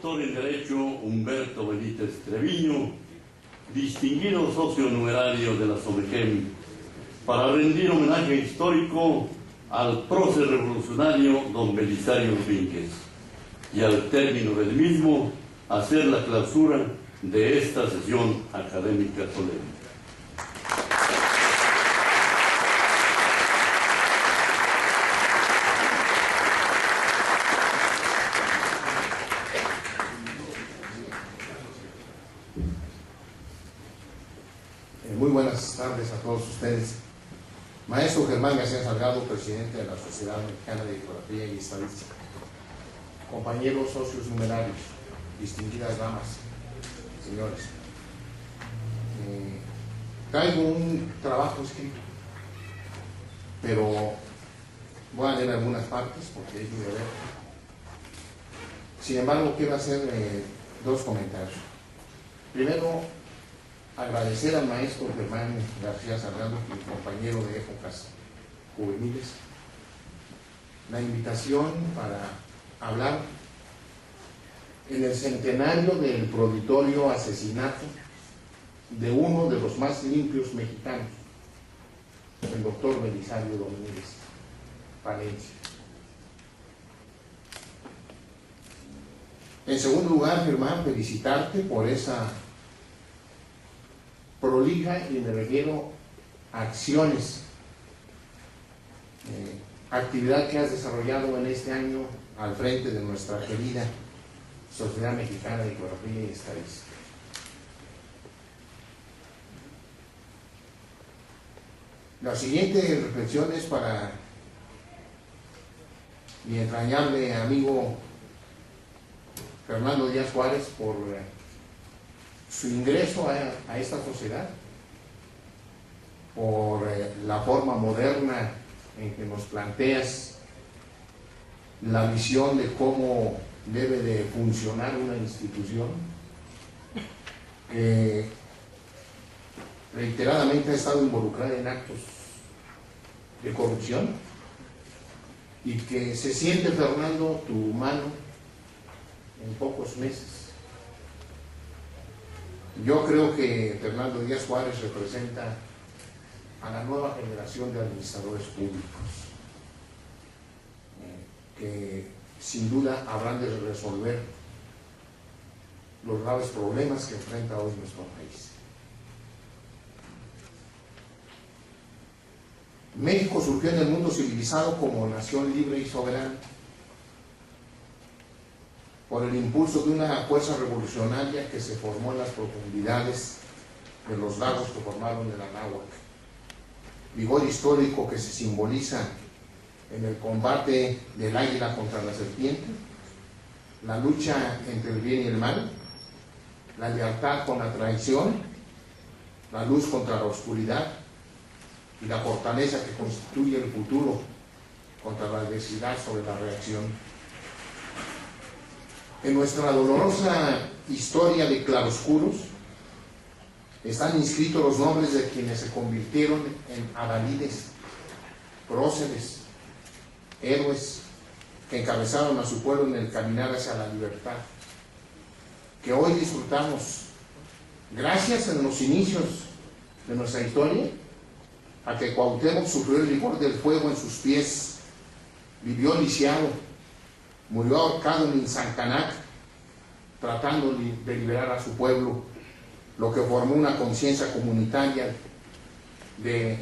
doctor en Derecho Humberto Benítez Treviño, distinguido socio numerario de la SOMEGEM, para rendir homenaje histórico al prócer revolucionario don Belisario Domínguez, y al término del mismo hacer la clausura de esta sesión académica solemne. Muy buenas tardes a todos ustedes. Maestro Germán García Salgado, presidente de la Sociedad Mexicana de Geografía y Estadística. Compañeros socios numerarios, distinguidas damas, señores. Traigo un trabajo escrito, pero voy a leer algunas partes porque es mi deber. Sin embargo, quiero hacer dos comentarios. Primero, agradecer al maestro Germán García Salgado, mi compañero de épocas juveniles, la invitación para hablar en el centenario del proditorio asesinato de uno de los más limpios mexicanos, el doctor Belisario Domínguez Palencia. En segundo lugar, Germán, felicitarte por esa prolija y me refiero a acciones, actividad que has desarrollado en este año al frente de nuestra querida Sociedad Mexicana de Geografía y Estadística. La siguiente reflexión es para mi entrañable amigo Fernando Díaz Juárez por su ingreso a esta sociedad, por la forma moderna en que nos planteas la visión de cómo debe de funcionar una institución que reiteradamente ha estado involucrada en actos de corrupción y que se siente, Fernando, tu mano en pocos meses. Yo creo que Fernando Díaz Juárez representa a la nueva generación de administradores públicos que sin duda habrán de resolver los graves problemas que enfrenta hoy nuestro país. México surgió en el mundo civilizado como nación libre y soberana por el impulso de una fuerza revolucionaria que se formó en las profundidades de los lagos que formaron el Anáhuac, vigor histórico que se simboliza en el combate del águila contra la serpiente, la lucha entre el bien y el mal, la lealtad con la traición, la luz contra la oscuridad y la fortaleza que constituye el futuro contra la adversidad sobre la reacción. En nuestra dolorosa historia de claroscuros están inscritos los nombres de quienes se convirtieron en adalides, próceres, héroes que encabezaron a su pueblo en el caminar hacia la libertad, que hoy disfrutamos gracias en los inicios de nuestra historia a que Cuauhtémoc sufrió el rigor del fuego en sus pies, vivió lisiado, murió ahorcado en Insancanac, tratando de liberar a su pueblo, lo que formó una conciencia comunitaria de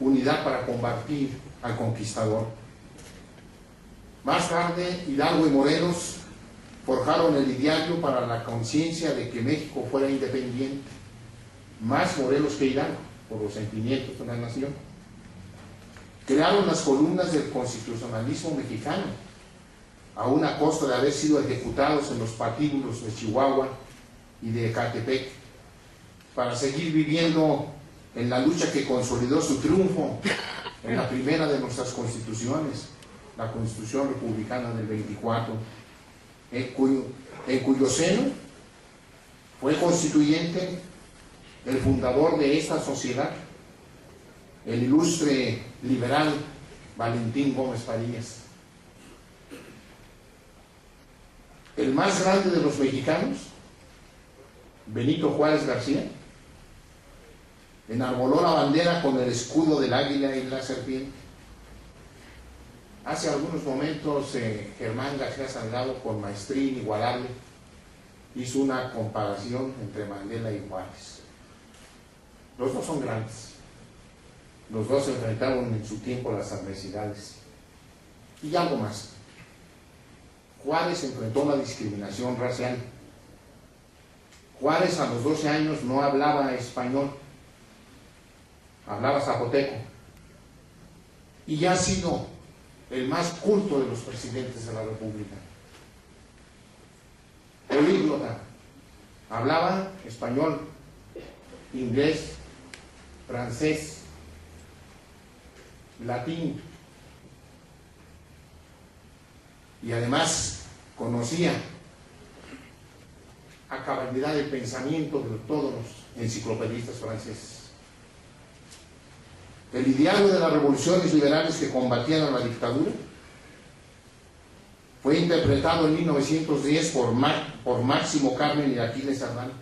unidad para combatir al conquistador. Más tarde, Hidalgo y Morelos forjaron el ideario para la conciencia de que México fuera independiente, más Morelos que Hidalgo, por los sentimientos de la nación. Crearon las columnas del constitucionalismo mexicano, aún a costa de haber sido ejecutados en los patíbulos de Chihuahua y de Ecatepec, para seguir viviendo en la lucha que consolidó su triunfo en la primera de nuestras constituciones, la Constitución Republicana del 24, en cuyo seno fue constituyente el fundador de esta sociedad, el ilustre liberal Valentín Gómez Farías. el más grande de los mexicanos, Benito Juárez García, enarboló la bandera con el escudo del águila y la serpiente. Hace algunos momentos Germán García Salgado, con maestría inigualable, hizo una comparación entre Mandela y Juárez. Los dos son grandes. Los dos se enfrentaron en su tiempo a las adversidades. Y algo más. Juárez enfrentó la discriminación racial. Juárez a los 12 años no hablaba español, hablaba zapoteco. Y ya ha sido el más culto de los presidentes de la República. Políglota. Hablaba español, inglés, francés, latín. Y además conocía a cabalidad el pensamiento de todos los enciclopedistas franceses. El ideario de las revoluciones liberales que combatían a la dictadura fue interpretado en 1910 por Máximo Carmen y Aquiles Cerdán,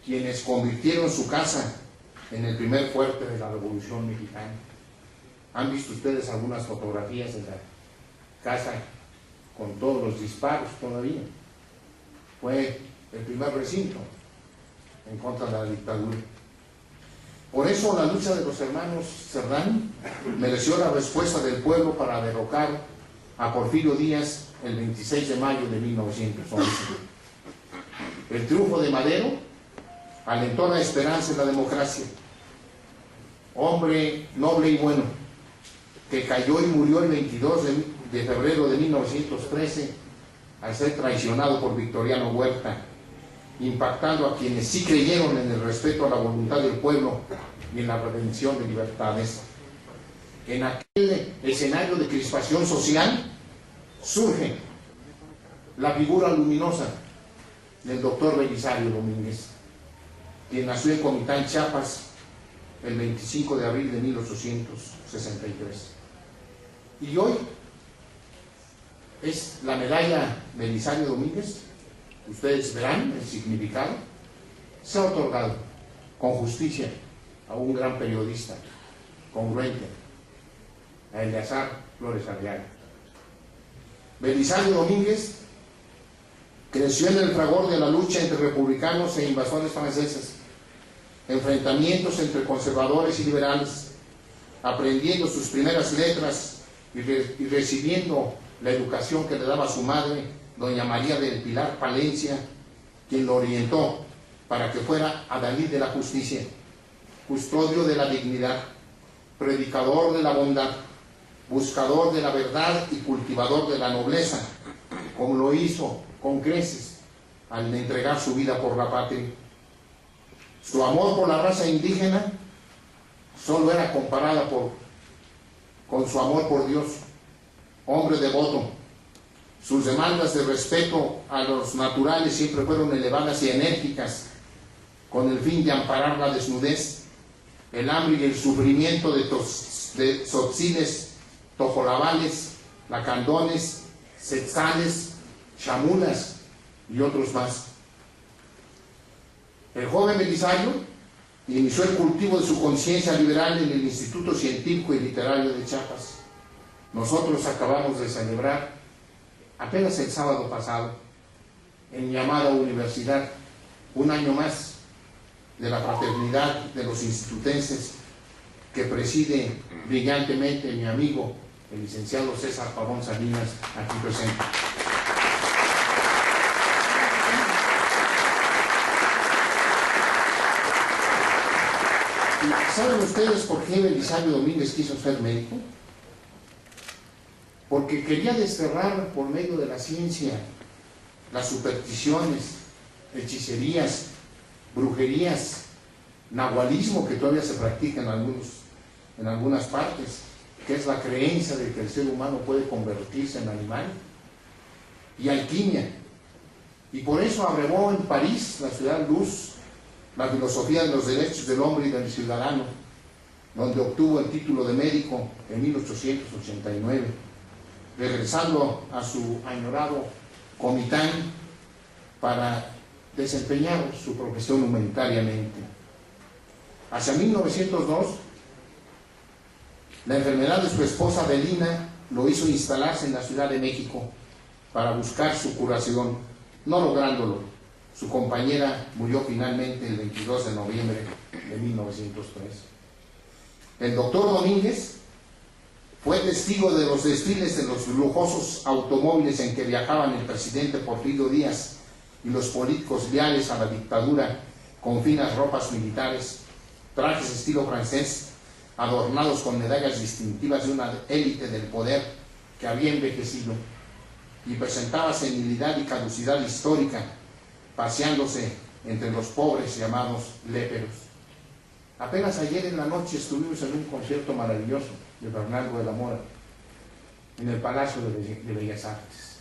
quienes convirtieron su casa en el primer fuerte de la Revolución Mexicana. ¿Han visto ustedes algunas fotografías de la casa con todos los disparos todavía? Fue el primer recinto en contra de la dictadura. Por eso la lucha de los hermanos Cerdán mereció la respuesta del pueblo para derrocar a Porfirio Díaz el 26 de mayo de 1911. El triunfo de Madero alentó la esperanza en la democracia. Hombre noble y bueno, que cayó y murió el 22 de febrero de 1913 al ser traicionado por Victoriano Huerta, impactando a quienes sí creyeron en el respeto a la voluntad del pueblo y en la redención de libertades. En aquel escenario de crispación social surge la figura luminosa del doctor Belisario Domínguez, quien nació en Comitán, Chiapas, el 25 de abril de 1863. Y hoy es la medalla Belisario Domínguez. Ustedes verán el significado. Se ha otorgado con justicia a un gran periodista congruente, a Eleazar Flores Arriaga. Belisario Domínguez creció en el fragor de la lucha entre republicanos e invasores franceses, enfrentamientos entre conservadores y liberales, aprendiendo sus primeras letras y recibiendo la educación que le daba su madre, doña María del Pilar Palencia, quien lo orientó para que fuera adalid de la justicia, custodio de la dignidad, predicador de la bondad, buscador de la verdad y cultivador de la nobleza, como lo hizo con creces al entregar su vida por la patria. Su amor por la raza indígena solo era comparada con su amor por Dios. Hombre devoto, sus demandas de respeto a los naturales siempre fueron elevadas y enérgicas, con el fin de amparar la desnudez, el hambre y el sufrimiento de tzotziles, tojolabales, lacandones, setzales, chamulas y otros más. El joven Belisario inició el cultivo de su conciencia liberal en el Instituto Científico y Literario de Chiapas. Nosotros acabamos de celebrar, apenas el sábado pasado, en mi amada universidad, un año más de la fraternidad de los institutenses que preside brillantemente mi amigo, el licenciado César Pavón Salinas, aquí presente. ¿Saben ustedes por qué Belisario Domínguez quiso ser médico? Porque quería desterrar por medio de la ciencia las supersticiones, hechicerías, brujerías, nahualismo que todavía se practica en algunas partes, que es la creencia de que el ser humano puede convertirse en animal, y alquimia. Y por eso abrevó en París, la ciudad luz, la filosofía de los derechos del hombre y del ciudadano, donde obtuvo el título de médico en 1889, regresando a su añorado Comitán para desempeñar su profesión humanitariamente. Hacia 1902, la enfermedad de su esposa Belina lo hizo instalarse en la Ciudad de México para buscar su curación, no lográndolo. Su compañera murió finalmente el 22 de noviembre de 1903. El doctor Domínguez fue testigo de los desfiles de los lujosos automóviles en que viajaban el presidente Porfirio Díaz y los políticos leales a la dictadura con finas ropas militares, trajes estilo francés, adornados con medallas distintivas de una élite del poder que había envejecido y presentaba senilidad y caducidad histórica, paseándose entre los pobres llamados léperos. Apenas ayer en la noche estuvimos en un concierto maravilloso de Bernardo de la Mora en el Palacio de Bellas Artes.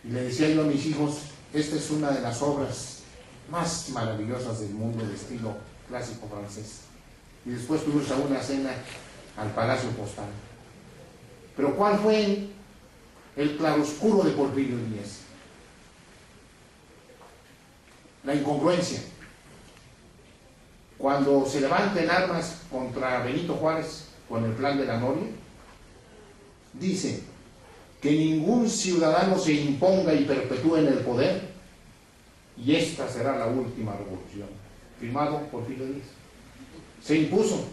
Y le decía yo a mis hijos, esta es una de las obras más maravillosas del mundo de estilo clásico francés. Y después fuimos a una cena al Palacio Postal. Pero ¿cuál fue el claroscuro de Porfirio Díaz? La incongruencia. Cuando se levanta en armas contra Benito Juárez con el plan de la Noria, dice que ningún ciudadano se imponga y perpetúe en el poder, y esta será la última revolución. Firmado Porfirio Díaz. Se impuso,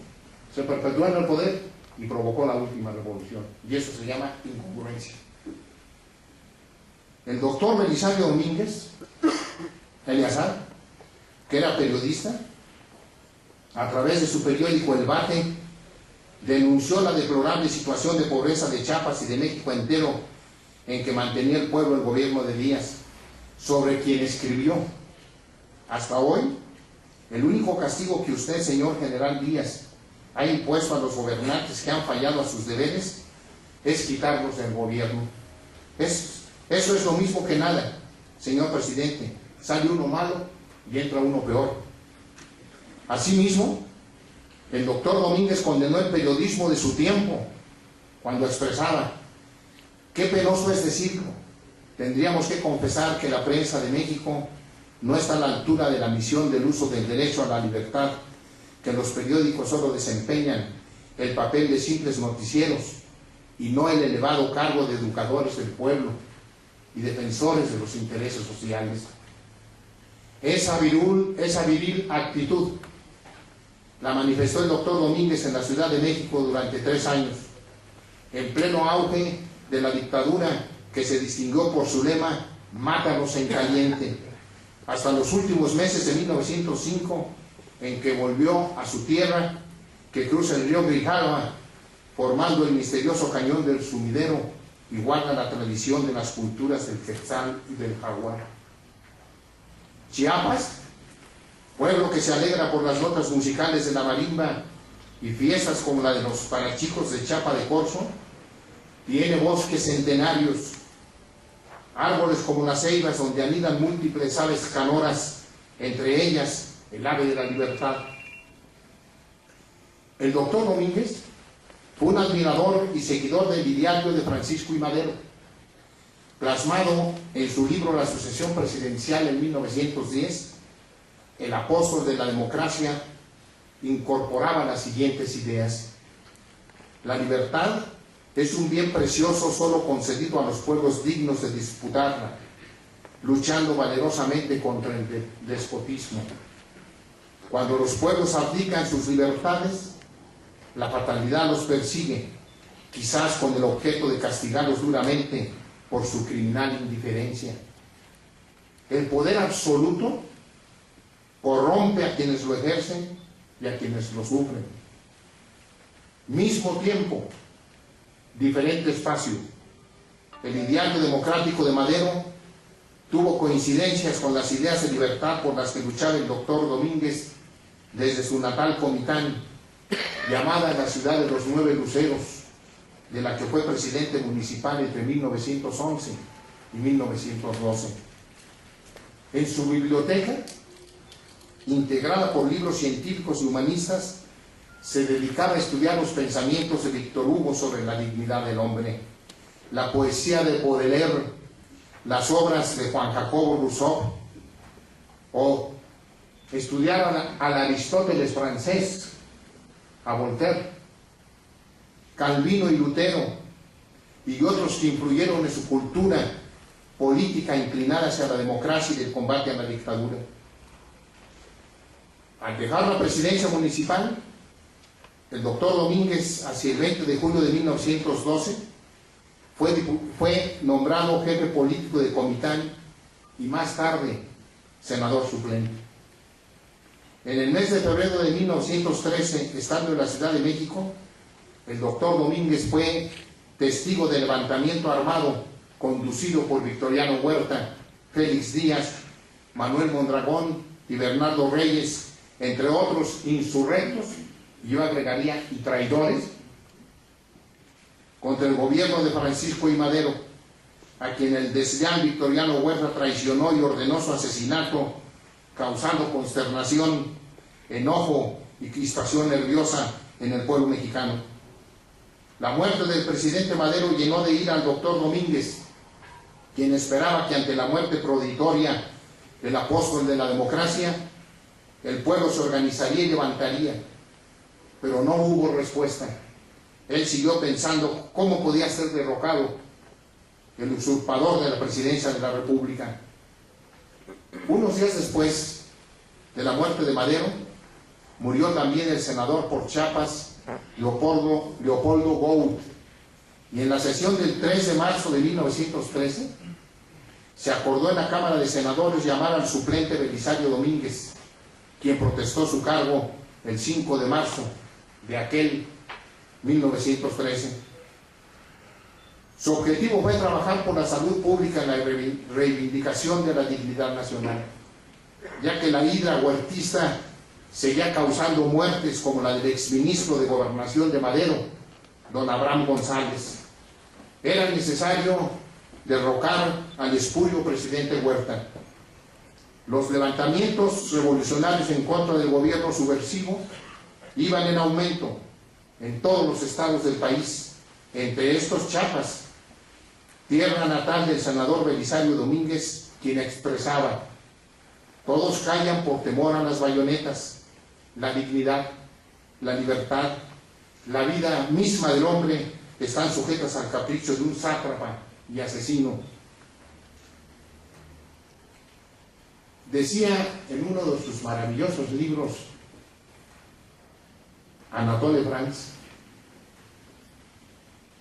se perpetuó en el poder y provocó la última revolución. Y eso se llama incongruencia. El doctor Belisario Domínguez Eleazar, que era periodista, a través de su periódico El Bate, denunció la deplorable situación de pobreza de Chiapas y de México entero en que mantenía el pueblo el gobierno de Díaz, sobre quien escribió: hasta hoy, el único castigo que usted, señor general Díaz, ha impuesto a los gobernantes que han fallado a sus deberes es quitarlos del gobierno. Eso es lo mismo que nada, señor presidente. Sale uno malo y entra uno peor. Asimismo, el doctor Domínguez condenó el periodismo de su tiempo cuando expresaba: qué penoso es decirlo, tendríamos que confesar que la prensa de México no está a la altura de la misión del uso del derecho a la libertad, que los periódicos solo desempeñan el papel de simples noticieros y no el elevado cargo de educadores del pueblo y defensores de los intereses sociales. Esa viril actitud la manifestó el doctor Domínguez en la Ciudad de México durante 3 años, en pleno auge de la dictadura que se distinguió por su lema "Mátanos en caliente", hasta los últimos meses de 1905, en que volvió a su tierra, que cruza el río Grijalva, formando el misterioso cañón del Sumidero, y guarda la tradición de las culturas del Quetzal y del Jaguar. Chiapas, pueblo que se alegra por las notas musicales de la marimba y fiestas como la de los parachicos de Chiapa de Corzo, tiene bosques centenarios, árboles como las ceibas donde anidan múltiples aves canoras, entre ellas el ave de la libertad. El doctor Domínguez fue un admirador y seguidor del ideario de Francisco I. Madero, plasmado en su libro La sucesión presidencial en 1910. El apóstol de la democracia incorporaba las siguientes ideas: la libertad es un bien precioso solo concedido a los pueblos dignos de disputarla, luchando valerosamente contra el despotismo. Cuando los pueblos abdican sus libertades, la fatalidad los persigue, quizás con el objeto de castigarlos duramente por su criminal indiferencia. El poder absoluto corrompe a quienes lo ejercen y a quienes lo sufren. Mismo tiempo, diferente espacio. El ideario democrático de Madero tuvo coincidencias con las ideas de libertad por las que luchaba el doctor Domínguez desde su natal Comitán, llamada la ciudad de los 9 luceros, de la que fue presidente municipal entre 1911 y 1912. En su biblioteca, integrada por libros científicos y humanistas, se dedicaba a estudiar los pensamientos de Víctor Hugo sobre la dignidad del hombre, la poesía de Baudelaire las obras de Juan Jacobo Rousseau o estudiar al Aristóteles francés, a Voltaire, Calvino y Lutero y otros que influyeron en su cultura política inclinada hacia la democracia y el combate a la dictadura. Al dejar la presidencia municipal, el doctor Domínguez, hacia el 20 de julio de 1912, fue nombrado jefe político de Comitán y más tarde senador suplente. En el mes de febrero de 1913, estando en la Ciudad de México, el doctor Domínguez fue testigo del levantamiento armado conducido por Victoriano Huerta, Félix Díaz, Manuel Mondragón y Bernardo Reyes, entre otros insurrectos, y yo agregaría y traidores, contra el gobierno de Francisco I. Madero, a quien el desleal Victoriano Huerta traicionó y ordenó su asesinato, causando consternación, enojo y crispación nerviosa en el pueblo mexicano. La muerte del presidente Madero llenó de ira al doctor Domínguez, quien esperaba que ante la muerte prodigioria del apóstol de la democracia, el pueblo se organizaría y levantaría, pero no hubo respuesta. Él siguió pensando cómo podía ser derrocado el usurpador de la presidencia de la República. Unos días después de la muerte de Madero, murió también el senador por Chiapas, Leopoldo Gould, y en la sesión del 3 de marzo de 1913 se acordó en la Cámara de Senadores llamar al suplente Belisario Domínguez, quien protestó su cargo el 5 de marzo de aquel 1913. Su objetivo fue trabajar por la salud pública en la reivindicación de la dignidad nacional, ya que la hidra huertista seguía causando muertes como la del exministro de Gobernación de Madero, don Abraham González. Era necesario derrocar al espurio presidente Huerta. Los levantamientos revolucionarios en contra del gobierno subversivo iban en aumento en todos los estados del país, entre estos Chiapas, tierra natal del senador Belisario Domínguez, quien expresaba: todos callan por temor a las bayonetas, la dignidad, la libertad, la vida misma del hombre están sujetas al capricho de un sátrapa y asesino. Decía en uno de sus maravillosos libros Anatole France: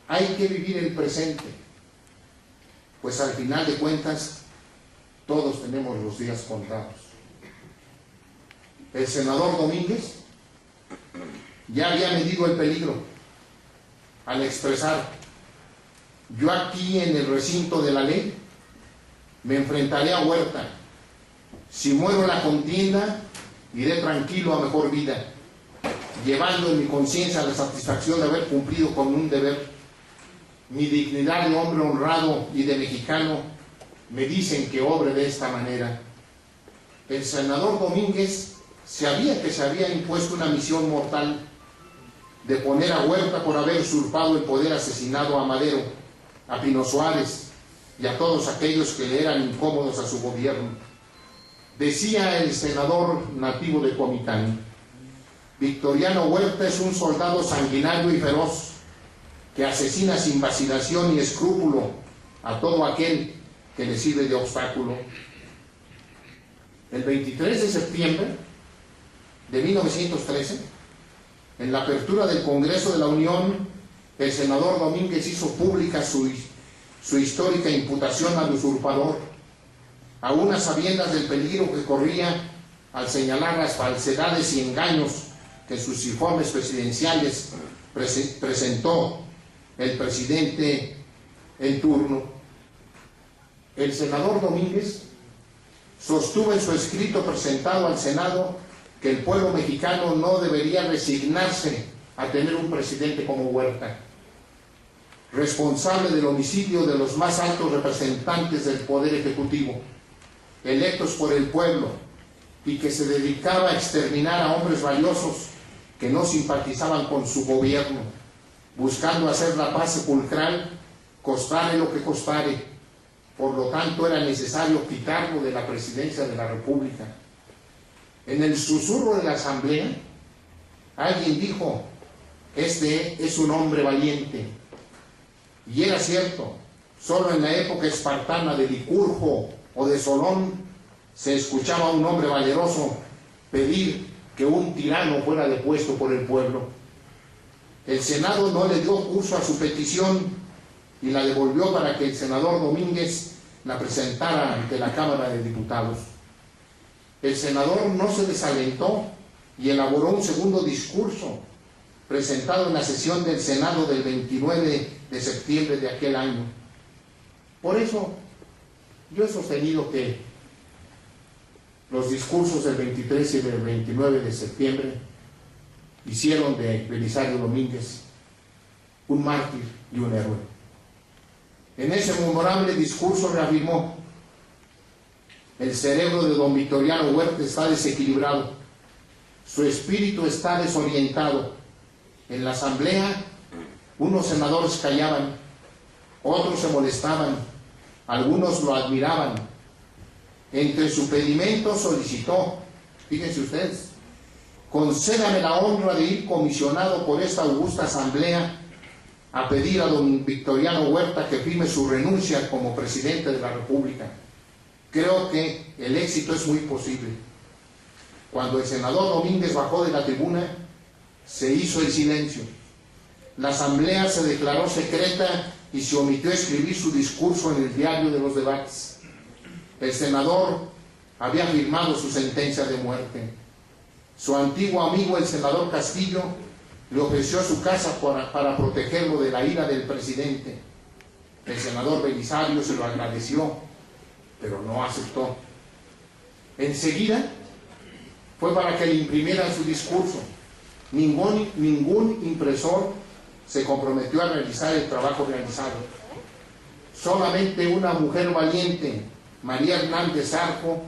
hay que vivir el presente, pues al final de cuentas todos tenemos los días contados. El senador Domínguez ya había medido el peligro al expresar: yo aquí en el recinto de la ley me enfrentaré a Huerta. Si muero en la contienda, iré tranquilo a mejor vida, llevando en mi conciencia la satisfacción de haber cumplido con un deber. Mi dignidad de hombre honrado y de mexicano me dicen que obre de esta manera. El senador Domínguez sabía que se había impuesto una misión mortal de poner a Huerta por haber usurpado el poder, asesinado a Madero, a Pino Suárez y a todos aquellos que le eran incómodos a su gobierno. Decía el senador nativo de Comitán: Victoriano Huerta es un soldado sanguinario y feroz que asesina sin vacilación ni escrúpulo a todo aquel que le sirve de obstáculo. El 23 de septiembre de 1913, en la apertura del Congreso de la Unión, el senador Domínguez hizo pública su histórica imputación al usurpador, aún a sabiendas del peligro que corría al señalar las falsedades y engaños que en sus informes presidenciales presentó el presidente en turno. El senador Domínguez sostuvo en su escrito presentado al Senado que el pueblo mexicano no debería resignarse a tener un presidente como Huerta, responsable del homicidio de los más altos representantes del Poder Ejecutivo, electos por el pueblo, y que se dedicaba a exterminar a hombres valiosos que no simpatizaban con su gobierno, buscando hacer la paz sepulcral, costare lo que costare, por lo tanto era necesario quitarlo de la presidencia de la República. En el susurro de la asamblea, alguien dijo: este es un hombre valiente. Y era cierto, solo en la época espartana de Licurgo o de Solón se escuchaba a un hombre valeroso pedir que un tirano fuera depuesto por el pueblo. El Senado no le dio curso a su petición y la devolvió para que el senador Domínguez la presentara ante la Cámara de Diputados. El senador no se desalentó y elaboró un segundo discurso presentado en la sesión del Senado del 29 de septiembre de aquel año. Por eso, yo he sostenido que los discursos del 23 y del 29 de septiembre hicieron de Belisario Domínguez un mártir y un héroe. En ese memorable discurso reafirmó: el cerebro de don Victoriano Huerta está desequilibrado, su espíritu está desorientado. En la asamblea, unos senadores callaban, otros se molestaban, algunos lo admiraban. Entre su pedimento solicitó, fíjense ustedes: concédame la honra de ir comisionado por esta augusta asamblea a pedir a don Victoriano Huerta que firme su renuncia como presidente de la República. Creo que el éxito es muy posible. Cuando el senador Domínguez bajó de la tribuna, se hizo el silencio. La asamblea se declaró secreta y se omitió escribir su discurso en el diario de los debates. El senador había firmado su sentencia de muerte. Su antiguo amigo, el senador Castillo, le ofreció su casa para protegerlo de la ira del presidente. El senador Belisario se lo agradeció, pero no aceptó. Enseguida fue para que le imprimieran su discurso. Ningún impresor se comprometió a realizar el trabajo realizado. Solamente una mujer valiente, María Hernández Zarco,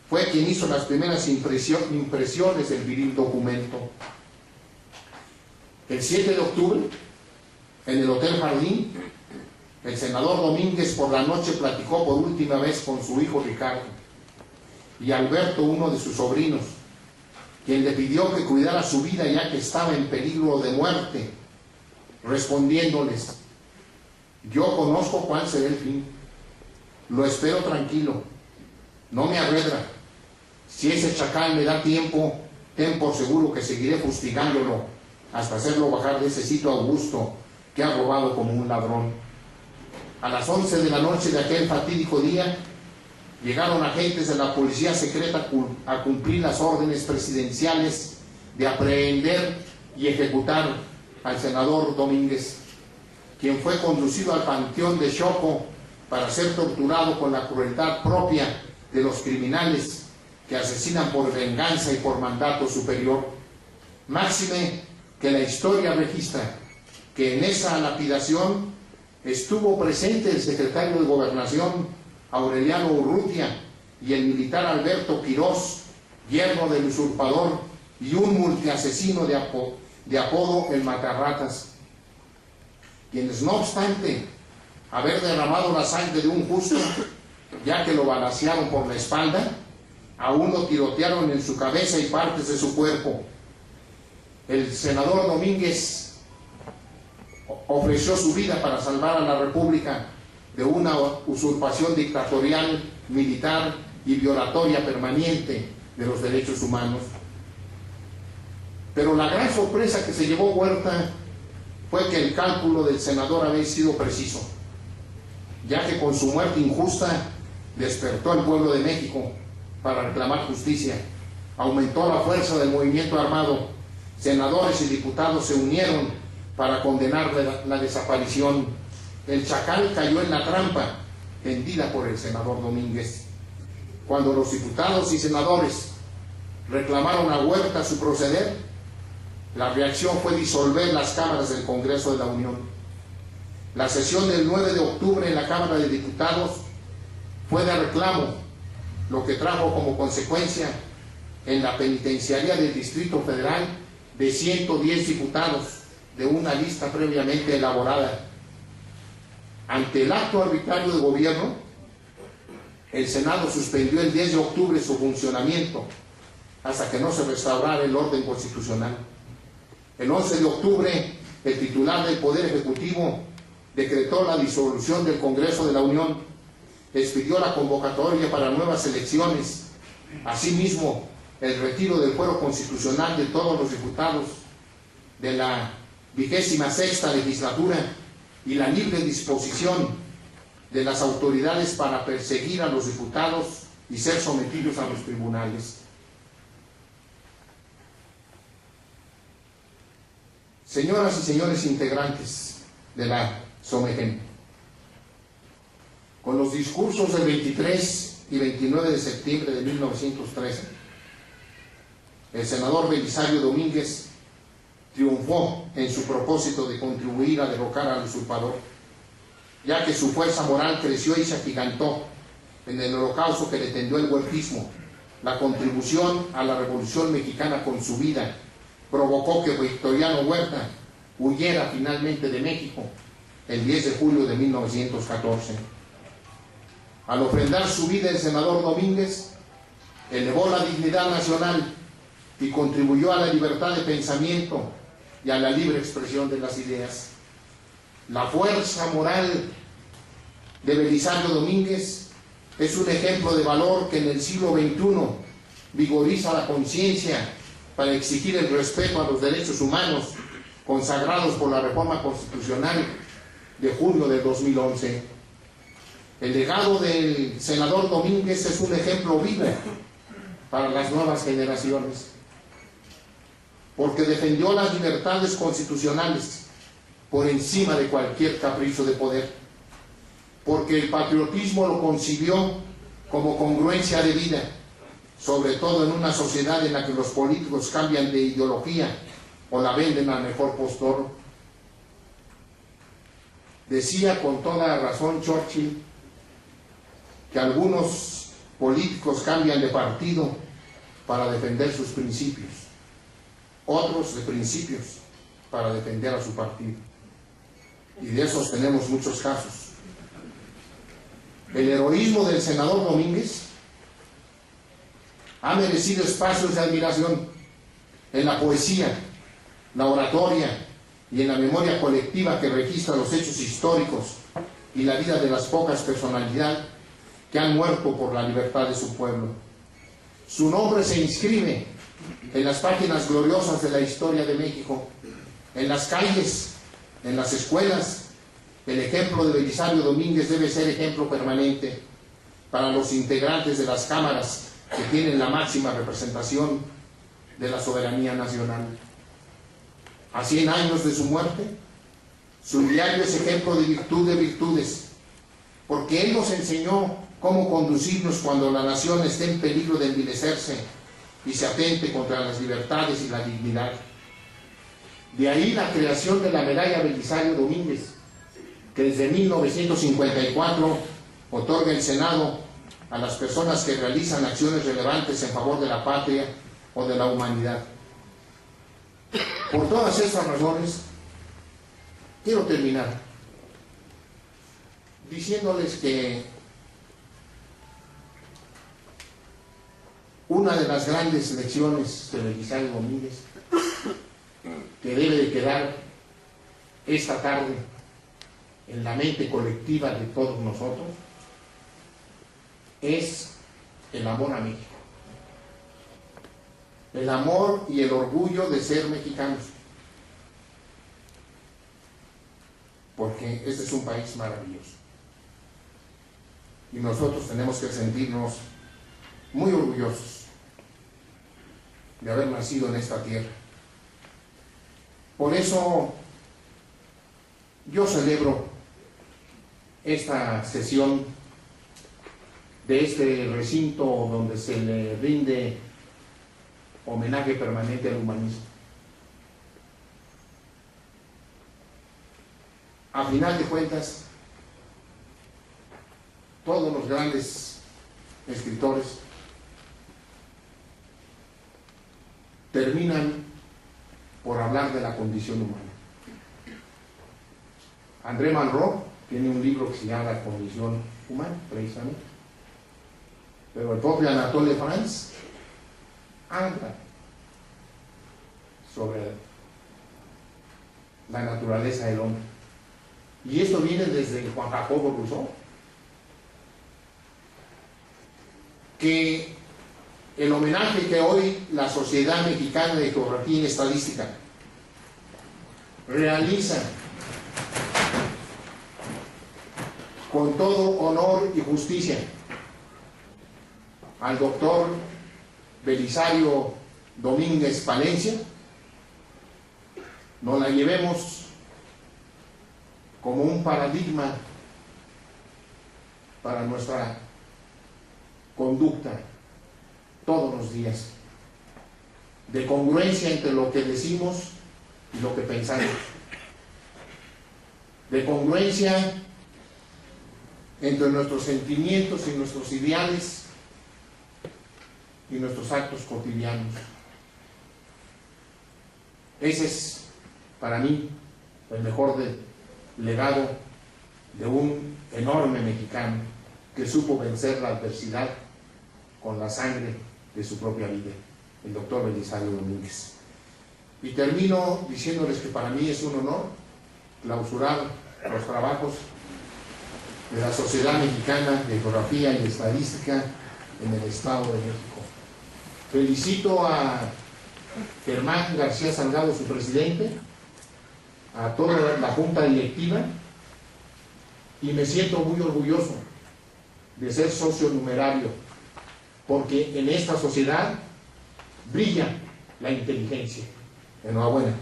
fue quien hizo las primeras impresiones del viril documento. El 7 de octubre, en el Hotel Jardín, el senador Domínguez por la noche platicó por última vez con su hijo Ricardo y Alberto, uno de sus sobrinos, quien le pidió que cuidara su vida ya que estaba en peligro de muerte, respondiéndoles: yo conozco cuál será el fin, lo espero tranquilo, no me arredra. Si ese chacal me da tiempo, ten por seguro que seguiré fustigándolo hasta hacerlo bajar de ese sitio augusto que ha robado como un ladrón. A las 11 de la noche de aquel fatídico día, llegaron agentes de la policía secreta a cumplir las órdenes presidenciales de aprehender y ejecutar al senador Domínguez, quien fue conducido al panteón de Xoco para ser torturado con la crueldad propia de los criminales que asesinan por venganza y por mandato superior. Máxime que la historia registra que en esa lapidación estuvo presente el secretario de Gobernación Aureliano Urrutia y el militar Alberto Quirós, yerno del usurpador y un multiasesino de apodo el Matarratas, quienes no obstante haber derramado la sangre de un justo, ya que lo balacearon por la espalda, aún lo tirotearon en su cabeza y partes de su cuerpo. El senador Domínguez ofreció su vida para salvar a la República de una usurpación dictatorial, militar y violatoria permanente de los derechos humanos. Pero la gran sorpresa que se llevó Huerta fue que el cálculo del senador había sido preciso, ya que con su muerte injusta despertó al pueblo de México para reclamar justicia, aumentó la fuerza del movimiento armado, senadores y diputados se unieron para condenar la desaparición. El chacal cayó en la trampa tendida por el senador Domínguez. Cuando los diputados y senadores reclamaron a Huerta su proceder, la reacción fue disolver las cámaras del Congreso de la Unión. La sesión del 9 de octubre en la Cámara de Diputados fue de reclamo, lo que trajo como consecuencia en la penitenciaría del Distrito Federal de 110 diputados de una lista previamente elaborada. Ante el acto arbitrario de gobierno, el Senado suspendió el 10 de octubre su funcionamiento hasta que no se restaurara el orden constitucional. El 11 de octubre, el titular del Poder Ejecutivo decretó la disolución del Congreso de la Unión, expidió la convocatoria para nuevas elecciones, asimismo el retiro del fuero constitucional de todos los diputados de la 26ª legislatura y la libre disposición de las autoridades para perseguir a los diputados y ser sometidos a los tribunales. Señoras y señores integrantes de la SOMEGEM, con los discursos del 23 y 29 de septiembre de 1913, el senador Belisario Domínguez triunfó en su propósito de contribuir a derrocar al usurpador, ya que su fuerza moral creció y se agigantó en el holocausto que le tendió el huertismo. La contribución a la Revolución Mexicana con su vida provocó que Victoriano Huerta huyera finalmente de México el 10 de julio de 1914. Al ofrendar su vida, el senador Domínguez elevó la dignidad nacional y contribuyó a la libertad de pensamiento y a la libre expresión de las ideas. La fuerza moral de Belisario Domínguez es un ejemplo de valor que en el siglo XXI vigoriza la conciencia para exigir el respeto a los derechos humanos consagrados por la reforma constitucional de junio de 2011. El legado del senador Domínguez es un ejemplo vivo para las nuevas generaciones, porque defendió las libertades constitucionales por encima de cualquier capricho de poder, porque el patriotismo lo concibió como congruencia de vida, sobre todo en una sociedad en la que los políticos cambian de ideología o la venden al mejor postor. Decía con toda razón Churchill que algunos políticos cambian de partido para defender sus principios, otros de principios para defender a su partido. Y de esos tenemos muchos casos. El heroísmo del senador Domínguez ha merecido espacios de admiración en la poesía, la oratoria y en la memoria colectiva que registra los hechos históricos y la vida de las pocas personalidades que han muerto por la libertad de su pueblo. Su nombre se inscribe en las páginas gloriosas de la historia de México, en las calles, en las escuelas. El ejemplo de Belisario Domínguez debe ser ejemplo permanente para los integrantes de las cámaras que tienen la máxima representación de la soberanía nacional. A 100 años de su muerte, su diario es ejemplo de virtud de virtudes, porque él nos enseñó cómo conducirnos cuando la nación esté en peligro de envilecerse y se atente contra las libertades y la dignidad. De ahí la creación de la medalla Belisario Domínguez, que desde 1954 otorga el Senado a las personas que realizan acciones relevantes en favor de la patria o de la humanidad. Por todas estas razones, quiero terminar diciéndoles que una de las grandes lecciones de Belisario Domínguez que debe de quedar esta tarde en la mente colectiva de todos nosotros es el amor a México, el amor y el orgullo de ser mexicanos, porque este es un país maravilloso y nosotros tenemos que sentirnos muy orgullosos de haber nacido en esta tierra. Por eso yo celebro esta sesión de este recinto donde se le rinde homenaje permanente al humanismo. A final de cuentas, todos los grandes escritores terminan por hablar de la condición humana. André Malraux tiene un libro que se llama Condición Humana, precisamente. Pero el propio Anatole France habla sobre la naturaleza del hombre. Y esto viene desde Juan Jacobo Rousseau, que el homenaje que hoy la Sociedad Mexicana de Geografía y Estadística realiza con todo honor y justicia al doctor Belisario Domínguez Palencia, nos la llevemos como un paradigma para nuestra conducta todos los días, de congruencia entre lo que decimos y lo que pensamos, de congruencia entre nuestros sentimientos y nuestros ideales y nuestros actos cotidianos. Ese es, para mí, el mejor legado de un enorme mexicano que supo vencer la adversidad con la sangre de su propia vida, el doctor Belisario Domínguez. Y termino diciéndoles que para mí es un honor clausurar los trabajos de la Sociedad Mexicana de Geografía y Estadística en el Estado de México. Felicito a Germán García Salgado, su presidente, a toda la junta directiva, y me siento muy orgulloso de ser socio numerario, porque en esta sociedad brilla la inteligencia. Enhorabuena.